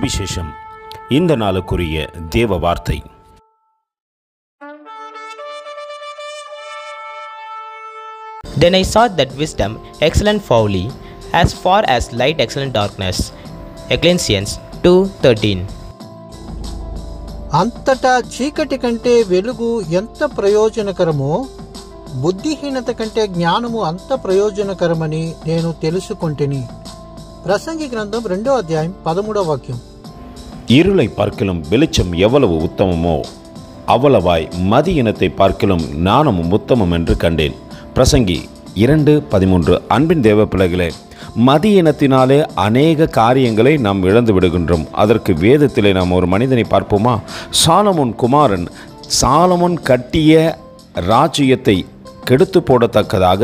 சுவிசேஷம். இந்த நாளுக்குரிய தேவ வார்த்தை. Then I saw that wisdom excellent folly, as far as light excellent darkness. Ecclesiastes 2:13. అంతటా చీకటి కంటే వెలుగు ఎంత ప్రయోజనకరమో, బుద్ధిహీనత కంటే జ్ఞానము అంత ప్రయోజనకరమని నేను తెలుసుకొంటిని. ప్రసంగి గ్రంథం 2వ అధ్యాయం 13వ వాక్యం. இருளை பார்க்கிலும் வெளிச்சம் எவ்வளவு உத்தமமோ அவ்வளவாய் மதி இனத்தை பார்க்கிலும் ஞானமும் உத்தமம் என்று கண்டேன். பிரசங்கி 2:13. அன்பின் தேவ பிள்ளைகளே, மதி இனத்தினாலே அநேக காரியங்களை நாம் இழந்து விடுகின்றோம். அதற்கு வேதத்திலே நாம் ஒரு மனிதனை பார்ப்போமா? சாலமோன் கட்டிய ராஜ்யத்தை கெடுத்து போடத்தக்கதாக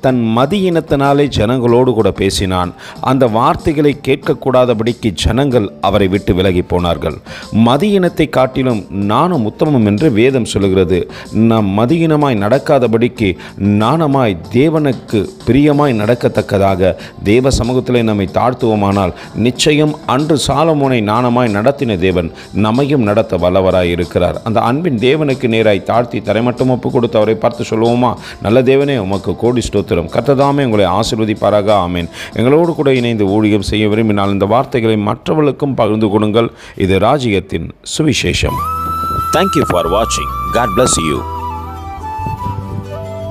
தன் மதியினத்தினாலே ஜனங்களோடு கூட பேசினான். அந்த வார்த்தைகளை கேட்கக்கூடாதபடிக்கு ஜனங்கள் அவரை விட்டு விலகி போனார்கள். மதியினத்தை காட்டிலும் நாணம் உத்தமம் என்று வேதம் சொல்லுகிறது. நாம் மதியினமாய் நடக்காதபடிக்கு நாணமாய் தேவனுக்கு பிரியமாய் நடக்கத்தக்கதாக தேவ சமூகத்திலே நம்மை தாழ்த்துவோமானால் நிச்சயம் அன்று சாலமோனை நாணமாய் நடத்தின தேவன் நம்மையும் நடத்த வல்லவராய் இருக்கிறார். அந்த அன்பின் தேவனுக்கு நேராய் தாழ்த்தி தரைமட்டம் ஒப்பு கொடுத்து அவரை பார்த்து சொல்லுவோமா? நல்ல தேவனே, உமக்கு கோடி ஸ்தோத்திரம். கர்த்ததாமே உங்களை ஆசீர்வதிப்பாராக. ஆமேன். எங்களோடு கூட இணைந்து ஊழியம் செய்ய விரும்பினால் இந்த வார்த்தைகளை மற்றவர்களுக்கும் பகிர்ந்து கொடுங்கள். இது ராஜ்யத்தின் சுவிசேஷம். Thank you for watching. God bless you.